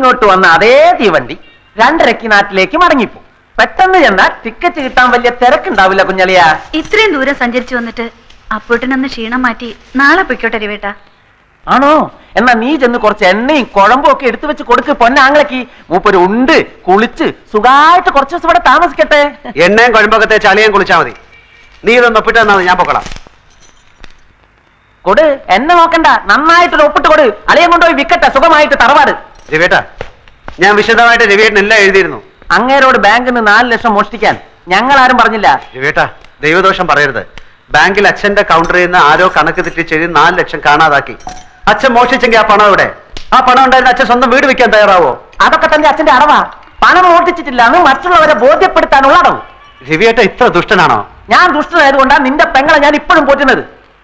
ഇങ്ങോട്ട് വന്ന അതേ തീവണ്ടി 2:30 നാട്ടിലേക്ക് മടങ്ങിപ്പോ. പെട്ടെന്ന് ചെന്നാൽ ടിക്കറ്റ് കിട്ടാൻ വലിയ തിരക്കുണ്ടാവില്ല കുഞ്ഞളിയ. ഇത്രയും ദൂരം സഞ്ചരിച്ചു വന്നിട്ട് അപ്പോട്ടിനൊന്ന് ക്ഷീണം മാറ്റി നാളെ പൊയ്ക്കോട്ടെ രവേട്ടാ. ആണോ? എന്നാ നീ ചെന്ന് കുറച്ച് എണ്ണയും കുഴമ്പും ഒക്കെ എടുത്തു വെച്ച് കൊടുക്ക് പൊന്നാങ്ങളേക്ക്. മൂപ്പര് ഉണ്ട് കുളിച്ച് സുഖമായിട്ട് കുറച്ച് ദിവസം ഇവിടെ താമസിക്കട്ടെ. എണ്ണയും കുഴമ്പൊക്കെ ചളിയും കുളിച്ചാൽ മതി. നീ ഇതൊന്ന് ഒപ്പിട്ട് തന്നാ ഞാൻ പൊക്കോളാം. കൊടു, എന്നെ നോക്കണ്ട, നന്നായിട്ടൊരു ഒപ്പിട്ട് കൊടു. അളിയം കൊണ്ടുപോയി വിക്കട്ടെ സുഖമായിട്ട് തറവാട്. രവിയേട്ടാ, ഞാൻ വിശദമായിട്ട് രവിയേട്ടൻ എല്ലാം എഴുതിയിരുന്നു. അങ്ങേരോട് ബാങ്കിൽ നിന്ന് 4 ലക്ഷം മോഷ്ടിക്കാൻ ഞങ്ങൾ ആരും പറഞ്ഞില്ല. രവിയേട്ടാ, ദൈവദോഷം പറയരുത്. ബാങ്കിൽ അച്ഛന്റെ കൗണ്ടറിൽ നിന്ന് ആരോ കണക്ക് തെറ്റിച്ചെഴുതി 4 ലക്ഷം കാണാതാക്കി. അച്ഛൻ മോഷ്ടിച്ചെങ്കിൽ ആ പണം എവിടെ? ആ പണം ഉണ്ടായിരുന്ന അച്ഛൻ സ്വന്തം വീട് വെക്കാൻ തയ്യാറാവോ? അതൊക്കെ തന്നെ അച്ഛന്റെ അടവാ. പണം മോഷ്ടിച്ചിട്ടില്ല എന്ന് മറ്റുള്ളവരെ ബോധ്യപ്പെടുത്താനുള്ള അടവ്. രവിയേട്ട ഇത്ര ദുഷ്ടനാണോ? ഞാൻ ദുഷ്ടനായതുകൊണ്ടാണ് നിന്റെ പെങ്ങളെ ഞാൻ ഇപ്പോഴും പോറ്റുന്നത്.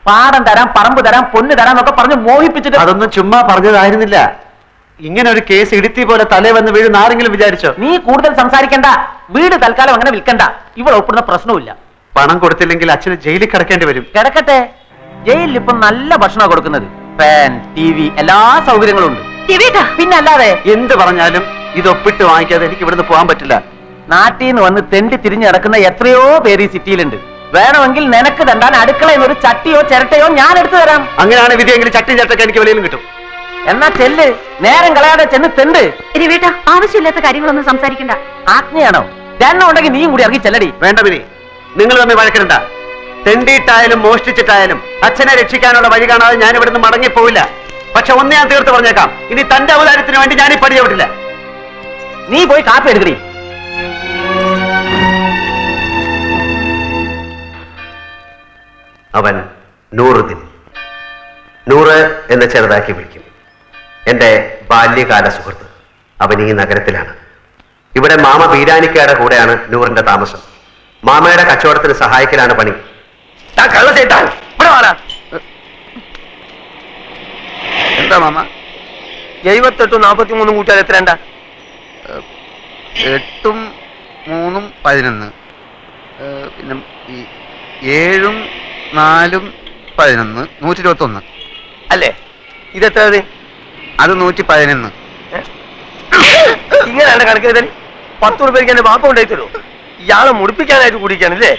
പാടം തരാം, പറമ്പ് തരാം, പൊന്ന് തരാം എന്നൊക്കെ പറഞ്ഞ് മോഹിപ്പിച്ചിട്ട്. അതൊന്നും ചുമ്മാ പറഞ്ഞതായിരുന്നില്ല. ഇങ്ങനെ ഒരു കേസ് ഇടുത്തി പോലെ തലേ വന്ന് വീഴുന്ന ആരെങ്കിലും വിചാരിച്ചോ? നീ കൂടുതൽ സംസാരിക്കണ്ട. വീട് തൽക്കാലം അങ്ങനെ വിൽക്കണ്ട. ഇവിടെ ഒപ്പിടുന്ന പ്രശ്നമില്ല. പണം കൊടുത്തില്ലെങ്കിൽ അച്ഛന് ജയിലിൽ കിടക്കേണ്ടി വരും. കിടക്കട്ടെ. ജയിലിൽ ഇപ്പം നല്ല ഭക്ഷണം കൊടുക്കുന്നത്. ഫാൻ, TV, എല്ലാ സൗകര്യങ്ങളും ഉണ്ട്. പിന്നെ അല്ലാതെ എന്ത് പറഞ്ഞാലും ഇത് ഒപ്പിട്ട് വാങ്ങിക്കാതെ എനിക്ക് ഇവിടുന്ന് പോകാൻ പറ്റില്ല. നാട്ടിൽ നിന്ന് വന്ന് തെണ്ടി തിരിഞ്ഞ് നടക്കുന്ന എത്രയോ പേര് ഈ സിറ്റിയിലുണ്ട്. വേണമെങ്കിൽ നിനക്ക് തണ്ടാൻ അടുക്കളയിൽ നിന്ന് ഒരു ചട്ടിയോ ചിരട്ടയോ ഞാൻ എടുത്തു തരാം. അങ്ങനെയാണ് വിധിയെങ്കിൽ ചട്ടി ചട്ടൊക്കെ എനിക്ക് വെളിയിലും കിട്ടും. എന്നാ ചെല്ല്, നേരം കളയാതെ ചെന്ന് തെണ്ട്. രവേട്ടാ, ആവശ്യമില്ലാത്ത കാര്യങ്ങളൊന്നും സംസാരിക്കണ്ട. ആജ്ഞയാണോ? രണ്ടെണ്ണം ഉണ്ടെങ്കിൽ നീയും കൂടി ഇറങ്ങി ചെല്ലടി. വേണ്ട മിനി, നിങ്ങൾ തമ്മിൽ വഴക്കിടണ്ട. തെണ്ടിയിട്ടായാലും മോഷ്ടിച്ചിട്ടായാലും അച്ഛനെ രക്ഷിക്കാനുള്ള വഴി കാണാതെ ഞാൻ ഇവിടുന്ന് മടങ്ങിപ്പോവില്ല. പക്ഷെ ഒന്ന് ഞാൻ തീർത്ത് പറഞ്ഞേക്കാം, ഇനി തന്റെ അവതാരത്തിന് വേണ്ടി ഞാൻ ഈ പടി ചവിട്ടില്ല. നീ പോയി കാപ്പി എടുക്കടി. അവൻ നൂറുദ്ദീൻ, നൂറ് എന്ന് ചെറുതാക്കി വിളിക്കും. എന്റെ ബാല്യകാല സുഹൃത്ത്. അവൻ ഈ നഗരത്തിലാണ്. ഇവിടെ മാമ ബീരാനിക്കയുടെ കൂടെയാണ് നൂറിന്റെ താമസം. മാമയുടെ കച്ചവടത്തിന് സഹായിക്കലാണ് പണി. എന്താ മാമ? 78 43 കൂട്ടിയാൽ എത്രണ്ട? 8ഉം 3ഉം 11. പിന്നെ 7ഉം 4ഉം 11, 121. അല്ലേ? ഇതെത്ര? അത് 111. ഇങ്ങനെയാണ് കണക്ക് ചെയ്താൽ 10 രൂപയ്ക്ക് എന്റെ വാപ്പ ഉണ്ടായി തരുമോ? ഇയാളെ മുടിപ്പിക്കാനായിട്ട് കുടിക്കാനല്ലേ?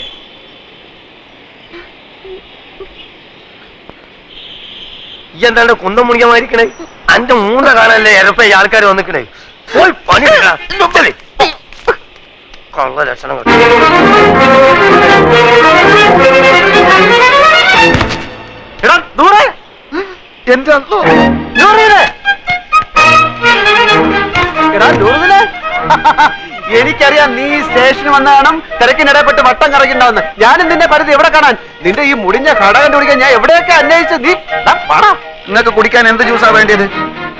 ഈ എന്താണ് കുന്തം മുണിക്കമായിരിക്കണേ? അന്റെ മൂന്ന കാണാനല്ലേ എരപ്പ ഈ ആൾക്കാർ വന്നിക്കണേ? പോയി പണി കള്ള ലക്ഷണം. എന്റെ അല്ലോ എനിക്കറിയാം നീ ഈ സ്റ്റേഷനിൽ വന്ന കാണും തിരക്കിനിടപെട്ട് വട്ടം കറങ്ങിണ്ടാവുന്ന. ഞാനും നിന്നെ പരിധി എവിടെ കാണാൻ? നിന്റെ ഈ മുടിഞ്ഞ കട കണ്ടുപിടിക്കാൻ ഞാൻ എവിടെയൊക്കെ അന്വേഷിച്ചു. നീ പണം നിങ്ങൾക്ക് കുടിക്കാൻ എന്ത് ജ്യൂസാ വേണ്ടിയത്?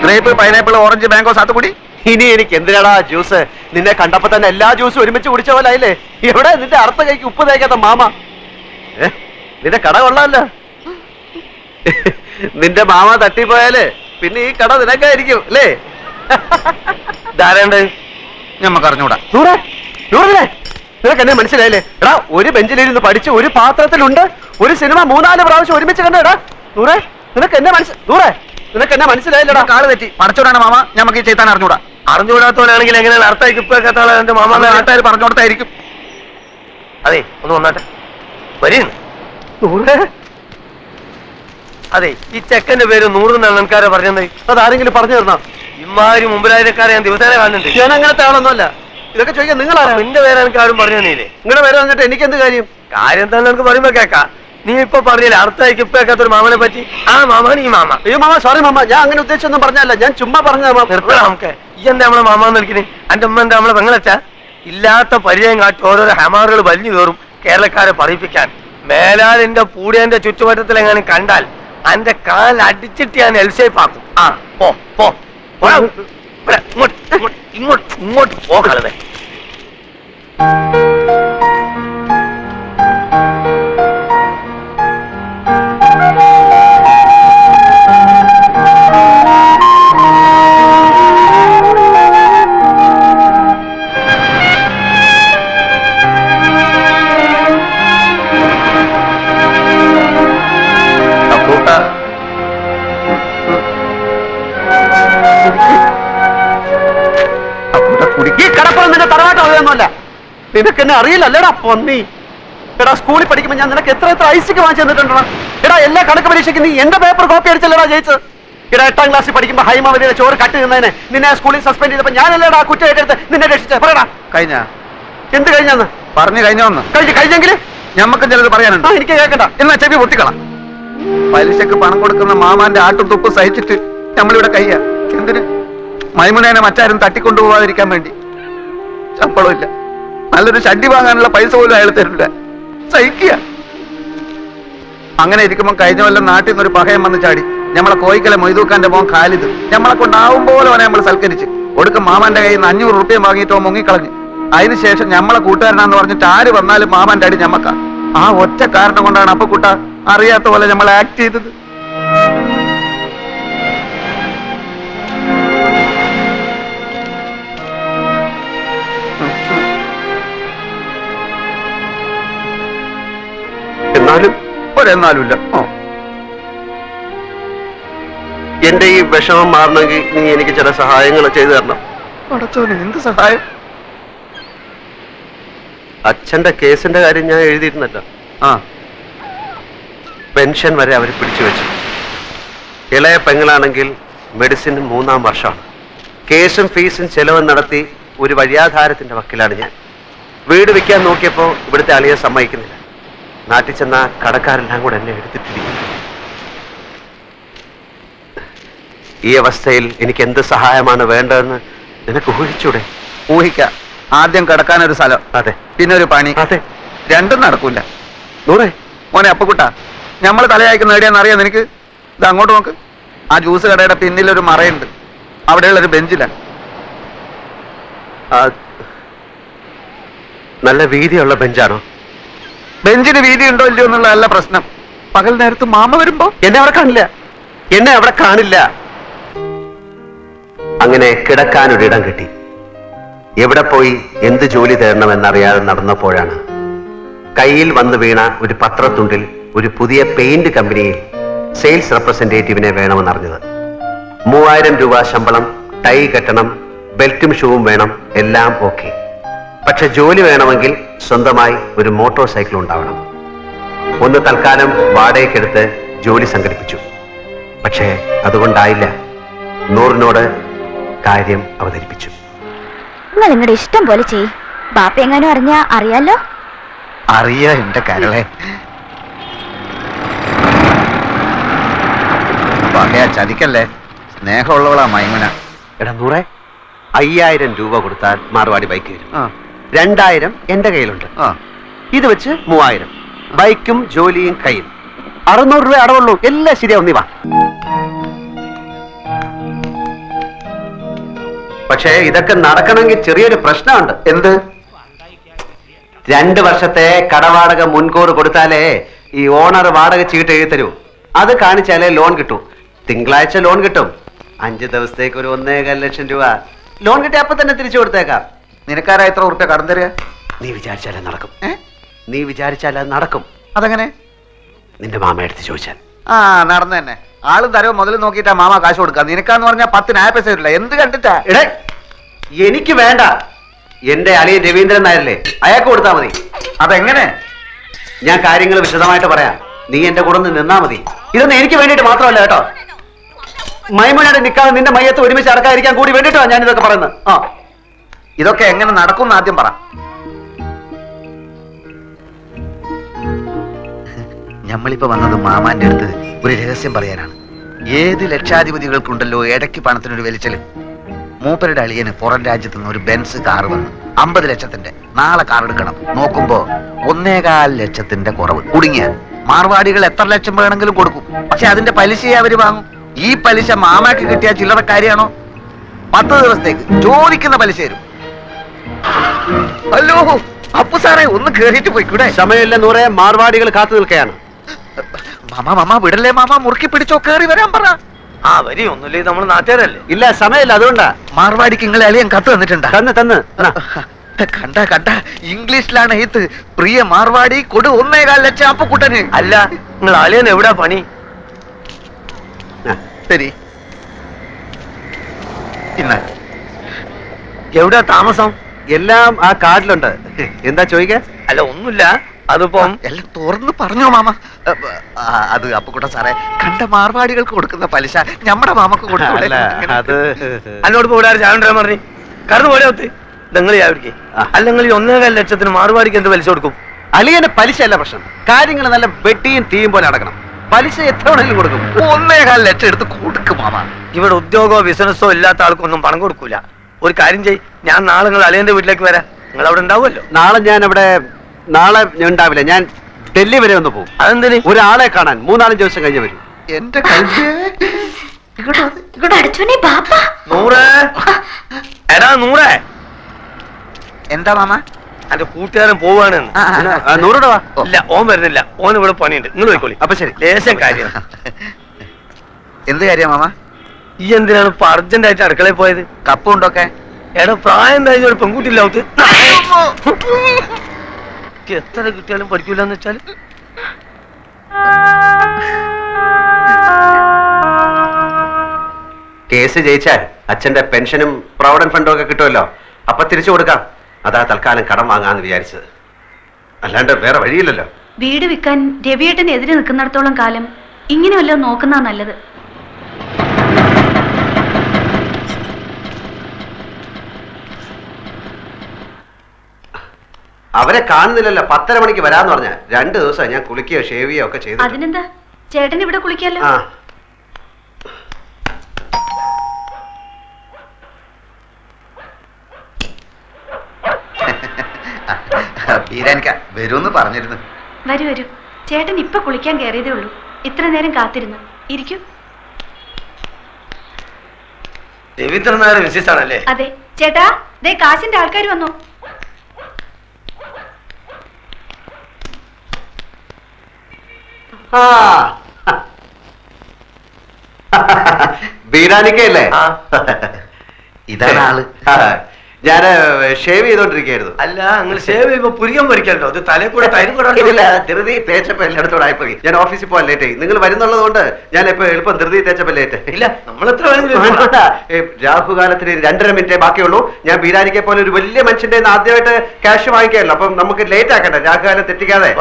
ഗ്രേപ്പ്, പൈനാപ്പിൾ, ഓറഞ്ച്, മാംഗോ, സാത്തുകുടി? ഇനി എനിക്ക് എന്തിനാടാ ജ്യൂസ്? നിന്നെ കണ്ടപ്പോ തന്നെ എല്ലാ ജ്യൂസും ഒരുമിച്ച് കുടിച്ച പോലെ ആയില്ലേ? എവിടെ നിന്റെ അർത്ഥ കൈക്ക് ഉപ്പ് തേക്കാത്ത മാമ? നിന്റെ കട കൊള്ളാമല്ലോ. നിന്റെ മാമ തട്ടിപ്പോയാല് പിന്നെ ഈ കട നിനക്കായിരിക്കും അല്ലേ? ധാരണ്ട് ഞമ്മക്ക് അറിഞ്ഞൂടാ. നിനക്ക് എന്നെ മനസ്സിലായില്ലേ? എടാ, ഒരു ബെഞ്ചിലിരുന്ന് പഠിച്ച് ഒരു പാത്രത്തിലുണ്ട് ഒരു സിനിമ 3-4 പ്രാവശ്യം ഒരുമിച്ച് കണ്ടടാ. നൂറേ, നിനക്ക് എന്നെ മനസ്സിലായില്ലടാ. കാള് തെറ്റി പടച്ചോടാണ് മാമ. ഞമ്മക്ക് ഈ ചെയ്താൻ അറിഞ്ഞൂടാ. അറിഞ്ഞുകൂടാത്തവനാണെങ്കിൽ എങ്ങനെയാണ് അർത്ഥം ഇപ്പൊക്കെ എന്റെ മാമ നാട്ടുകാർ പറഞ്ഞോടത്തായിരിക്കും. അതെ, ഒന്ന് വന്നാട്ടെ വരീ. അതെ, ഈ ചെക്കന്റെ പേര് 100 എന്നാണ് എനിക്കാരെ പറഞ്ഞത്. അതാരെങ്കിലും പറഞ്ഞു തരണോ? ഇമാതിരി മുമ്പിലായക്കാരെ ഞാൻ ദിവസേന കാണുന്നുണ്ട്. ഞാൻ അങ്ങനത്തെ ആളൊന്നുമല്ല. ഇതൊക്കെ ചോദിക്കാൻ നിങ്ങളാണ്. നിന്റെ പേര് എനിക്ക് ആരും പറഞ്ഞു തന്നില്ലേ? നിങ്ങളുടെ പേര് വന്നിട്ട് എനിക്ക് എന്ത് കാര്യം? കാര്യം തന്നെ എനിക്ക് പറയുമ്പോ കേക്കാം. നീ ഇപ്പൊ പറഞ്ഞില്ലേ അർത്ഥയ്ക്ക് ഇപ്പൊക്കാത്തൊരു മാമനെ പറ്റി? ആ മാമാണ് ഈ മാമ. അയ്യോ മാമ, സോറി മാമ, ഞാൻ അങ്ങനെ ഉദ്ദേശിച്ചൊന്നും പറഞ്ഞല്ല. ഞാൻ ചുമ്മാ പറഞ്ഞ നിർത്തണം നമുക്ക്. ഈ എന്താ നമ്മളെ മാമാന്ന് വിളിക്കണേ? എന്റെ ഉമ്മ എന്താ നമ്മളെ പെങ്ങളച്ചാ? ഇല്ലാത്ത പരിചയം കാട്ടി ഓരോരോ ഹമാറുകൾ വലിഞ്ഞു കയറും കേരളക്കാരെ പറയിപ്പിക്കാൻ. മേലാലിന്റെ പൂടിയന്റെ ചുറ്റുവട്ടത്തിൽ എങ്ങനെ കണ്ടാൽ അന്റെ കാൽ അടിച്ചിട്ട് ഞാൻ എൽഷേപ്പ് ആക്കും. ആ പോ പോ, ഇങ്ങോട്ട് പോകാതെ. ഈ കടപ്പുറം നിന്റെ തറവാട്ട് അറിയാമല്ല. നിനക്ക് എന്നെ അറിയില്ലല്ലേടാ പൊന്നി. എടാ സ്കൂളിൽ പഠിക്കുമ്പോൾ ഞാൻ നിനക്ക് എത്ര ഐസിക്ക് വാങ്ങിച്ചു തന്നിട്ടുണ്ടോ? എടാ എല്ലാ കണക്ക് പരീക്ഷയ്ക്ക് നീ എന്റെ പേപ്പർ കോപ്പി അടിച്ചല്ലേടാ ജയിച്ചത്. എടാ 8ാം ക്ലാസ്സിൽ പഠിക്കുമ്പോൾ ഹൈമാവതിയുടെ ചോറ് കട്ട് നിന്നതിനെ നിന്നെ സ്കൂളിൽ സസ്പെൻഡ് ചെയ്തപ്പോൾ ഞാനല്ലേടാ കുറ്റം ഏറ്റെടുത്ത് നിന്നെ രക്ഷിച്ചത്. പറയടാ. കഴിഞ്ഞ എന്ത് കഴിഞ്ഞാന്ന് പറഞ്ഞു കഴിഞ്ഞോന്ന് കഴിഞ്ഞെങ്കിൽ ഞമ്മക്കും ചിലത് പറയാനുണ്ട്. എനിക്ക് കേൾക്കണ്ട. എന്നാ ചെവി പൊട്ടിക്കളാം. പലിശക്ക് പണം കൊടുക്കുന്ന മാമാന്റെ ആട്ടും തുപ്പും സഹിച്ചിട്ട് നമ്മളിവിടെ കയ്യാ. എന്തിന്? മൈമുനേനെ മറ്റാരും തട്ടിക്കൊണ്ടുപോകാതിരിക്കാൻ വേണ്ടി. ശമ്പളമില്ല, നല്ലൊരു ഷഡ്ഡി വാങ്ങാനുള്ള പൈസ പോലും അയാൾ തരില്ല. സഹിക്കുക. അങ്ങനെ ഇരിക്കുമ്പോ കഴിഞ്ഞ കൊല്ലം നാട്ടിൽ നിന്നൊരു പകയം വന്ന് ചാടി. നമ്മളെ കോയിക്കലെ മൊയ്തൂക്കാന്റെ മോൻ ഖാലിദ് നമ്മളെ കൊണ്ടാവും പോലെ അവനെ നമ്മൾ സൽക്കരിച്ച് ഒടുക്കം മാമാന്റെ കയ്യിൽ നിന്ന് 500 റുപ്യ വാങ്ങിയിട്ട് മുങ്ങിക്കളഞ്ഞു. അതിനുശേഷം നമ്മളെ കൂട്ടുകാരനാന്ന് പറഞ്ഞിട്ട് ആര് വന്നാലും മാമാന്റെ അടി ഞമ്മക്ക. ആ ഒറ്റ കാരണം കൊണ്ടാണ് അപ്പക്കുട്ട അറിയാത്ത പോലെ നമ്മൾ ആക്ട് ചെയ്തത്. എന്നാലും ഒരെന്നാലുമില്ല. എന്റെ ഈ വിഷമം മാറണമെങ്കിൽ നീ എനിക്ക് ചില സഹായങ്ങൾ ചെയ്തു തരണം. അടച്ചോനെ, എന്ത് സഹായം? അച്ഛന്റെ കേസിന്റെ കാര്യം ഞാൻ എഴുതിയിരുന്നല്ലോ. ആ, പെൻഷൻ വരെ അവർ പിടിച്ചു വെച്ചു. ഇളയ പെങ്ങളാണെങ്കിൽ മെഡിസിൻ 3ാം വർഷമാണ്. കേസും ഫീസും ചെലവും നടത്തി ഒരു വഴിയാധാരത്തിന്റെ വക്കിലാണ് ഞാൻ. വീട് വെക്കാൻ നോക്കിയപ്പോൾ ഇവിടുത്തെ അളിയെ സമ്മതിക്കുന്നില്ല. നാട്ടിൽ ചെന്ന കടക്കാരെല്ലാം കൂടെ എന്നെ എടുത്തിട്ടിരിക്കുന്നു. ഈ അവസ്ഥയിൽ എനിക്ക് എന്ത് സഹായമാണ് വേണ്ടതെന്ന് നിനക്ക് ഊഹിച്ചൂടെ? ഊഹിക്കാം. ആദ്യം കിടക്കാനൊരു സ്ഥലം, അതെ, പിന്നെ ഒരു പണി. അതെ. രണ്ടും നടക്കൂല. നൂറേ, മോനെ അപ്പക്കുട്ട, നമ്മൾ തലയായിക്കുന്ന എവിടെയാന്ന് അറിയാം നിനക്ക്? ഇത് അങ്ങോട്ട് നോക്ക്. ആ ജ്യൂസ് കടയുടെ പിന്നിലൊരു മറയുണ്ട്. അവിടെയുള്ളൊരു ബെഞ്ചിലാണ്. നല്ല വീതിയുള്ള ബെഞ്ചാണോ? ബെഞ്ചിന് വീതി ഉണ്ടോ ഇല്ലയോ എന്നുള്ളതല്ല പ്രശ്നം. പകൽ നേരത്ത് മാമ വരുമ്പോ എന്നെ അവിടെ കാണില്ല. അങ്ങനെ കിടക്കാനൊരിടം കിട്ടി. എവിടെ പോയി എന്ത് ജോലി തേടണമെന്നറിയാതെ നടന്നപ്പോഴാണ് കയ്യിൽ വന്നു വീണ ഒരു പത്രത്തുണ്ടിൽ ഒരു പുതിയ പെയിന്റ് കമ്പനിയിൽ സെയിൽസ് റെപ്രസെന്റേറ്റീവിനെ വേണമെന്നറിഞ്ഞത്. 3000 രൂപ ശമ്പളം, ടൈ കെട്ടണം, ബെൽറ്റും ഷൂവും വേണം, എല്ലാം ഓക്കെ. പക്ഷെ ജോലി വേണമെങ്കിൽ സ്വന്തമായി ഒരു മോട്ടോർ സൈക്കിൾ ഉണ്ടാവണം. ഒന്ന് തൽക്കാലം വാടകയ്ക്കെടുത്ത് ജോലി സംഘടിപ്പിച്ചു. പക്ഷേ അതുകൊണ്ടായില്ല. നൂറിനോട് കാര്യം അവതരിപ്പിച്ചു. നിങ്ങൾ നിങ്ങളുടെ ഇഷ്ടം പോലെ ചെയ്. ബാപ്പ എങ്ങാനും അറിഞ്ഞാ അറിയാലോ. അറിയാ എന്റെ കരളെ. പകയാ ചതിക്കല്ലേ. സ്നേഹമുള്ളവളാ മൈമുന. എടാ നൂറെ, 5000 രൂപ കൊടുത്താൽ മാർവാടി ബൈക്ക് വരും. 2000 എന്റെ കയ്യിലുണ്ട്. ഇത് വെച്ച് 3000. ബൈക്കും ജോലിയും കയ്യിൽ. 600 രൂപ അടവുള്ളൂ. എല്ലാം ശരിയാവും. നീ വാ. പക്ഷേ ഇതൊക്കെ നടക്കണമെങ്കിൽ ചെറിയൊരു പ്രശ്നമുണ്ട്. എന്ത്? 2 വർഷത്തെ കടവാടക മുൻകൂർ കൊടുത്താലേ ഈ ഓണർ വാടക ചീട്ട് എഴുതി തരൂ. അത് കാണിച്ചാലേ ലോൺ കിട്ടൂ. തിങ്കളാഴ്ച ലോൺ കിട്ടും. 5 ദിവസത്തേക്ക് ഒരു 1.25 ലക്ഷം രൂപ ലോൺ കിട്ടി. അപ്പൊ തന്നെ തിരിച്ചു കൊടുത്തേക്കാം. നിനക്കാരാ എത്ര ഉറുപ്പ്യ കടം തരിക? നീ വിചാരിച്ചാലേ നടക്കും. നീ വിചാരിച്ചാൽ അത് നടക്കും. അതെങ്ങനെ? നിന്റെ മാമ എടുത്ത് ചോദിച്ചാൽ. ആ, നടന്നു തന്നെ. ആളും തരവ് മുതൽ നോക്കിയിട്ടാ മാമ കാശ് കൊടുക്കുക. നിനക്കാന്ന് പറഞ്ഞാൽ 10 ന്യായ പൈസ വരില്ല. എന്ത് കണ്ടിട്ടാ? എടേ, എനിക്ക് വേണ്ട. എന്റെ അളിയൻ രവീന്ദ്രൻ നായരല്ലേ, അയാൾക്ക് കൊടുത്താൽ മതി. അതെങ്ങനെ? ഞാൻ കാര്യങ്ങൾ വിശദമായിട്ട് പറയാം. നീ എന്റെ കൂടെ നിന്നാ മതി. ഇതൊന്നും എനിക്ക് വേണ്ടിയിട്ട് മാത്രമല്ല കേട്ടോ. മൈമുനയുടെ നിക്കാതെ നിന്റെ മയ്യത്ത് ഒരുമിച്ച് അടക്കാതിരിക്കാൻ കൂടി വേണ്ടിയിട്ടാണ് ഞാൻ ഇതൊക്കെ പറയുന്നത്. ഇതൊക്കെ എങ്ങനെ നടക്കും ആദ്യം പറ. ഞമ്മളിപ്പോ വന്നത് മാമാന്റെ അടുത്ത് ഒരു രഹസ്യം പറയാനാണ്. ഏത് ലക്ഷാധിപതികൾക്കുണ്ടല്ലോ ഇടയ്ക്ക് പണത്തിനൊരു വലിച്ചല്. മൂപ്പരുടെ അളിയന് പുറം രാജ്യത്ത് നിന്ന് ഒരു ബെൻസ് കാർ വന്നു. 50 ലക്ഷത്തിന്റെ. നാളെ കാർ എടുക്കണം. നോക്കുമ്പോ 1.25 ലക്ഷത്തിന്റെ കുറവ്. കുടുങ്ങിയ മാർവാടികൾ എത്ര ലക്ഷം വേണമെങ്കിലും കൊടുക്കും. പക്ഷെ അതിന്റെ പലിശയെ അവര് വാങ്ങും. ഈ പലിശ മാമാക്ക് കിട്ടിയ ചില്ലറ കാര്യമാണോ? 10 ദിവസത്തേക്ക് ചോദിക്കുന്ന പലിശ തരും. ഹലോ അപ്പു സാറേ, ഒന്ന് കേറിയിട്ട് പോയിക്കൂടെ? സമയമില്ല നൂറെ, മാർവാടികൾ കാത്തു നിൽക്കുകയാണ്. മാമ വിടല്ലേ മാമ, മുറുക്കി പിടിച്ചോ, കേറി വരാൻ പറ. വരി ഒന്നുമില്ലേ, നമ്മൾ നാട്ടുകാരല്ലേ. ഇല്ല, സമയമില്ല. അതുകൊണ്ടാ. മാർവാടിക്ക് നിങ്ങളെ അളിയൻ കത്ത് തന്നിട്ടുണ്ടാ? തന്ന് കണ്ട ഇംഗ്ലീഷിലാണ് എഴുത്ത്. പ്രിയ മാർവാടി കൊടു 1.25 ലക്ഷം അപ്പുക്കുട്ടന്. അല്ല, നിങ്ങൾ അളിയൻ എവിടാ പണി? ശരി, ഇന്ന എവിടെയാ താമസം? എല്ലാം ആ കാർഡിലുണ്ട്. എന്താ ചോദിക്കാൻ? അല്ല ഒന്നുമില്ല, അതിപ്പം എല്ലാം തുറന്ന് പറഞ്ഞോ മാമ. അത് അപ്പുക്കുട്ട സാറേ, കണ്ട മാർവാടികൾക്ക് കൊടുക്കുന്ന പലിശ നമ്മുടെ മാമക്ക് കൊടുക്കൂടെ? അത് എന്നോട് ഇപ്പൊ ഇവിടെ ചാണ്ടാൻ പറഞ്ഞു കടന്നു പോലെ ഒത്ത് നിങ്ങൾ ചാവിടിക്ക്. അല്ലെങ്കിൽ 1.25 ലക്ഷത്തിന് മാറുപാടിക്ക് എന്ത് പലിശ കൊടുക്കും? അളിയന്റെ പലിശ അല്ല പ്രശ്നം, കാര്യങ്ങൾ നല്ല വെട്ടിയും തീയും പോലെ നടക്കണം. പലിശ എത്ര വേണമെങ്കിലും കൊടുക്കും. 1.25 ലക്ഷം എടുത്ത് കൊടുക്കും മാമ. ഇവിടെ ഉദ്യോഗമോ ബിസിനസ്സോ ഇല്ലാത്ത ആൾക്കൊന്നും പണം കൊടുക്കൂല. ഒരു കാര്യം ചെയ്, ഞാൻ നാളെ നിങ്ങൾ അളിയന്റെ വീട്ടിലേക്ക് വരാം. നിങ്ങൾ അവിടെ ഉണ്ടാവുമല്ലോ. നാളെ ഞാൻ ഉണ്ടാവില്ല, ഞാൻ ഡൽഹി വരെ ഒന്ന് പോകും. അതെന്തിന്? ഒരാളെ കാണാൻ 3-4 ദിവസം കഴിഞ്ഞ് വരും. എന്റെ കൽവേ ഇങ്ങോട്ട് അടിച്ചോനെ ബാപ്പ. നൂറേ, എടാ നൂറേ, എന്താ മാമ? എന്റെ കൂട്ടുകാരൻ പോവാണ്. 100 രൂപ വാ. ഇല്ല, ഓൻ വരുന്നില്ല, ഓൻ ഇവിടെ പണിയുണ്ട്. നിങ്ങൾ പോയിക്കോളി. അപ്പൊ ശരി. ലേശം കാര്യം. എന്ത് കാര്യം മാമ? ഈ എന്തിനാണ് ഇപ്പൊ അർജന്റ് ആയിട്ട് അടുക്കളയിൽ പോയത്? കപ്പ് ഉണ്ടോക്കെ? എടാ പ്രായം കഴിഞ്ഞ ഒരു പെൺകുട്ടിയില്ലാവത്ത് എത്ര കിട്ടിയാലും പഠിക്കൂലെന്ന് വെച്ചാൽ കേസ് ജയിച്ചാൽ അച്ഛന്റെ പെൻഷനും പ്രൊവിഡന്റ് ഫണ്ടും ഒക്കെ കിട്ടുമല്ലോ. അപ്പൊ തിരിച്ചു കൊടുക്കാം. അതാ തൽക്കാലം കടം വാങ്ങാന്ന് വിചാരിച്ചത്, അല്ലാണ്ട് വേറെ വഴിയില്ലല്ലോ. വീട് വിൽക്കാൻ രവിയേട്ടനെതിരെ നിൽക്കുന്നിടത്തോളം കാലം ഇങ്ങനെ വല്ലതും നോക്കുന്നതാ നല്ലത്. അവരെ കാണുന്നില്ലല്ലോ. 10:30 മണിക്ക് വരാന്ന് പറഞ്ഞ 2 ദിവസം ഞാൻ കുളിക്കുകയോ ഷേവ് ചെയ്യുകയോ ഒക്കെ ചെയ്തു. അതിനെന്താ, ചേട്ടൻ ഇവിടെ കുളിക്കാലോ. ആ ബീരാനിക്ക വരുമെന്ന് പറഞ്ഞിരുന്നു. വരൂ വരൂ, ചേട്ടൻ ഇപ്പൊ കുളിക്കാൻ കയറിയതേ ഉള്ളൂ. ഇത്ര നേരം കാത്തിരുന്നു. ഇരിക്കൂ. രവീന്ദ്രൻ നായർ മിസ്സിസ് ആണല്ലേ? അതെ ചേട്ടാ, ദേ കാശിന്റെ ആൾക്കാർ വന്നു. ബീരാനിക്കല്ലേ? ആ. ഇതാണ് ആള്. ഞാന് ഷേവ് ചെയ്തോണ്ടിരിക്കുകയായിരുന്നു. അല്ല, നിങ്ങൾ ഷേവ് ചെയ്യുമ്പോ പുരികം പൊരിക്കല്ലോ, അത് തലയിൽ കൂടെ ടൈം ഇല്ല, ധൃതി തേച്ചപ്പോ എല്ലായിടത്തോടെ ആയിപ്പോയി. ഞാൻ ഓഫീസിൽ പോകാൻ ലേറ്റ് ആയി. നിങ്ങൾ വരുന്നുള്ളത് കൊണ്ട് ഞാൻ ഇപ്പൊ എളുപ്പം ധൃതി തേച്ചപ്പോ ലേറ്റ്. ഇല്ല, നമ്മൾ എത്ര വേണമെങ്കിലും രാഹുകാലത്തിന് 2.5 മിനിറ്റേ ബാക്കിയുള്ളൂ. ഞാൻ ബീരാനിക്കെ പോലെ ഒരു വലിയ മനുഷ്യന്റെ ആദ്യമായിട്ട് ക്യാഷ് വാങ്ങിക്കാമല്ലോ. അപ്പം നമുക്ക് ലേറ്റ് ആക്കട്ടെ, രാഹുകാലം തെറ്റിക്കാതെ.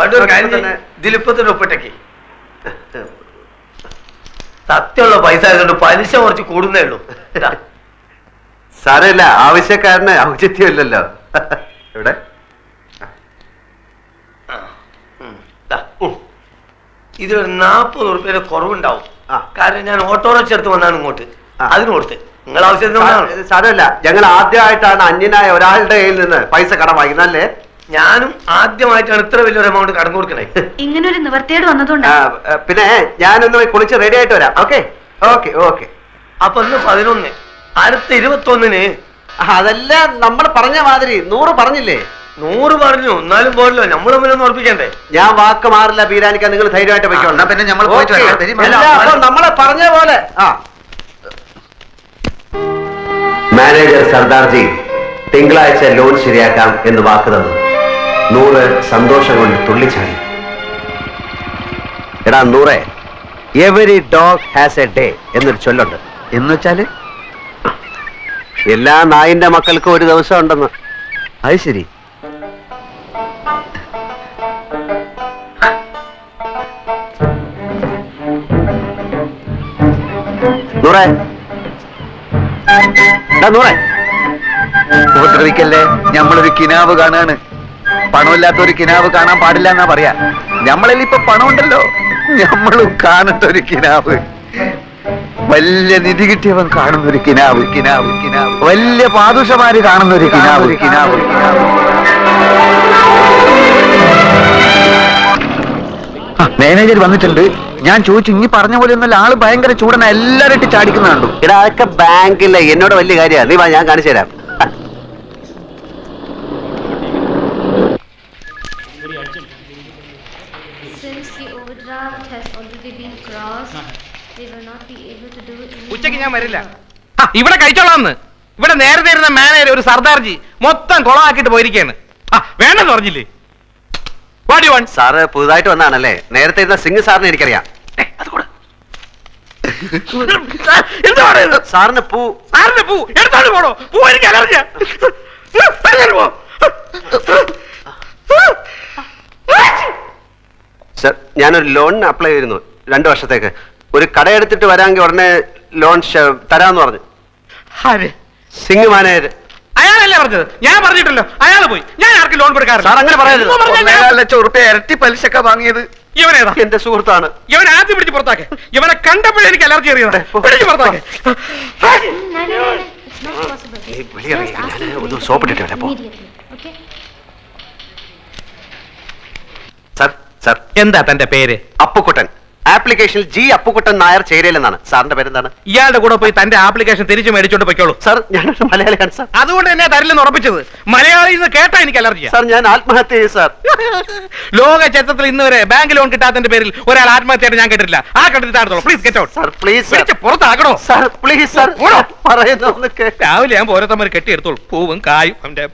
ദിലിപ്പത്തിന്റെ ഒപ്പിട്ടേക്ക് സത്യമുള്ള പൈസ ആയതുകൊണ്ട് പലിശ കുറച്ച് കൂടുന്നേ ഉള്ളൂ. സാരമില്ല, ആവശ്യക്കാരന് ഔചിത്യമില്ലല്ലോ. ഇവിടെ ഇതൊരു 40 ഉറുപ്പ്യയുടെ കുറവുണ്ടാവും. കാരണം ഞാൻ ഓട്ടോറിക്ഷ എടുത്ത് വന്നാണ് ഇങ്ങോട്ട്, അതിന് കൊടുത്ത്. നിങ്ങൾ ആവശ്യത്തിന് സാരമില്ല, ഞങ്ങൾ ആദ്യമായിട്ടാണ് അന്യനായ ഒരാളുടെ കയ്യിൽ നിന്ന് പൈസ കടം വാങ്ങിക്കുന്നല്ലേ. ഞാനും ആദ്യമായിട്ടാണ് ഇത്ര വലിയൊരു എമൗണ്ട് കടം കൊടുക്കണേ. ഇങ്ങനെ ഒരു നിവർത്തിയോട് വന്നതുകൊണ്ട്. പിന്നെ ഞാനൊന്ന് കുളിച്ച് റെഡി ആയിട്ട് വരാം. Okay okay okay. അപ്പൊ ഇന്ന് 11, അടുത്ത 21-ന്. അതെല്ലാം നമ്മൾ പറഞ്ഞ മാതിരി 100 പറഞ്ഞില്ലേ? 100 പറഞ്ഞു, എന്നാലും പോരല്ലോ, നമ്മൾ തമ്മിലൊന്ന് ഉറപ്പിക്കണ്ടേ. ഞാൻ വാക്ക് മാറില്ല ബീരാനിക്ക, നിങ്ങൾ ധൈര്യമായിട്ട് എന്നാ പിന്നെ നമ്മൾ പോയിട്ട് വരാം. ശരി, നമ്മളെ പറഞ്ഞ പോലെ. മാനേജർ സർദാർജി തിങ്കളാഴ്ച ലോൺ ശരിയാക്കാം എന്ന് വാക്ക് തന്നു. 100 സന്തോഷം കൊണ്ട് തുള്ളിച്ചാടി. എടാ 100, every dog has A day എന്നൊരു ചൊല്ലുണ്ട്. എന്ന് വെച്ചാല് എല്ലാ നായിന്റെ മക്കൾക്കും ഒരു ദിവസം ഉണ്ടെന്ന്. അത് ശരി. ഉപദ്രവിക്കല്ലേ, നമ്മളൊരു കിനാവ് കാണാണ്. പണമില്ലാത്ത ഒരു കിനാവ് കാണാൻ പാടില്ല എന്നാ പറയാ. നമ്മളിൽ ഇപ്പൊ പണമുണ്ടല്ലോ, നമ്മളും കാണട്ടെ ഒരു കിനാവ്. വലിയ നിധി കിട്ടിയവൻ കാണുന്ന ഒരു കിനാവ്, കിനാവ്, കിനാവ്. വലിയ പാദുഷമാര് കാണുന്ന ഒരു കിനാവ്, കിനാവ്, കിനാവ്. മാനേജർ വന്നിട്ടുണ്ട്. ഞാൻ ചോദിച്ചു, ഇനി പറഞ്ഞ പോലെ ഒന്നല്ല, ആള് ഭയങ്കര ചൂടന, എല്ലാരും ഇട്ട് ചാടിക്കുന്ന കണ്ടു. എടാ അതൊക്കെ ബാങ്കില്ല, എന്നോട് വലിയ കാര്യമാണ്. നീ വാ, ഞാൻ കാണിച്ചു തരാം. ഉച്ചക്ക് ഞാൻ വരില്ല. ഇവിടെ കഴിച്ചോളാന്ന്. ഇവിടെ നേരത്തെ ഇരുന്ന മാനേജർ ഒരു സർദാർജി മൊത്തം കൊളമാക്കിട്ട് പോയിരിക്കാണ്. വേണമെന്ന് പറഞ്ഞില്ലേ? സാറ് പുതുതായിട്ട് വന്നാണല്ലേ? നേരത്തെ ഇരുന്ന സിംഗ് സാറിനെ എനിക്കറിയാം. എന്താ പറയുന്നത്? സാറിന് പൂ സാറിന്റെ പൂ എടുത്തോണ്ട് പോണോ? പൂ എനിക്ക് അലർജിയാ. പോ. സർ, ഞാനൊരു ലോണിന് അപ്ലൈ ചെയ്തിരുന്നു 2 വർഷത്തേക്ക്. ഒരു കട എടുത്തിട്ട് വരാമെങ്കിൽ ഉടനെ ലോൺ തരാന്ന് പറഞ്ഞു. ആര്? സിംഗ് മാനേജർ. അയാളല്ലേ പറഞ്ഞത്? ഞാൻ പറഞ്ഞിട്ടല്ലോ, അയാൾ പോയി. ഞാൻ ആർക്കും ലോൺ കൊടുക്കാറില്ല. സാർ അങ്ങനെ പറയരുത്. എന്ന് പറഞ്ഞാൽ ഞാൻ- 1.4 ലക്ഷം ഉറുപ്പ്യ ഇരട്ടി പലിശക്ക വാങ്ങിയത് ഇവനേതാ? എന്റെ സുഹൃത്താണ്. ഇവൻ ആദ്യം പിടിച്ച് പുറത്താക്കെ. ഇവനെ കണ്ടപ്പോഴേ എനിക്ക് അലർജി അറിയാതെ പിടിച്ച് പുറത്താക്കെ. ഞാൻ ഒന്ന് സോപ്പിട്ടിട്ട് വരാം. പോ. സർ, സർ, എന്താ തന്റെ പേര്? അപ്പുക്കുട്ടൻ. ആപ്ലിക്കേഷനിൽ ജി അപ്പുക്കുട്ടൻ നായർ ചേരയിലെന്നാണ്. സാറിന്റെ പേരെന്താണ്? ഇയാളുടെ കൂടെ പോയി തന്റെ ആപ്ലിക്കേഷൻ തിരിച്ചു മേടിച്ചോണ്ട് പൊയ്ക്കോളൂ. സാർ, ഞാനൊരു മലയാളിയാണ് സാർ. അതുകൊണ്ട് എന്നെ തരില്ലെന്ന് ഉറപ്പിച്ചത്. മലയാളിയിൽ നിന്ന് കേട്ടാ എനിക്ക് അലർജിയാ. സാർ, ഞാൻ ആത്മഹത്യ ചെയ്തു സാർ. ലോക ചരിത്രത്തിൽ ഇന്ന് വരെ ബാങ്ക് ലോൺ കിട്ടാത്തതിന്റെ പേരിൽ ഒരാൾ ആത്മഹത്യയായിട്ട് ഞാൻ കേട്ടിട്ടില്ല. ആ കണ്ടിട്ടാണോ? Please get out. Sir, please sir. പിടിച്ച് പുറത്താക്കണോ? Sir, please sir. ഓടോ. പറയുന്നു കേട്ടോ. രാവിലെ ഞാൻ ഓരോരുത്തന്മാർ കെട്ടിയെടുത്തോളൂ. പൂവും കായും അവന്റെ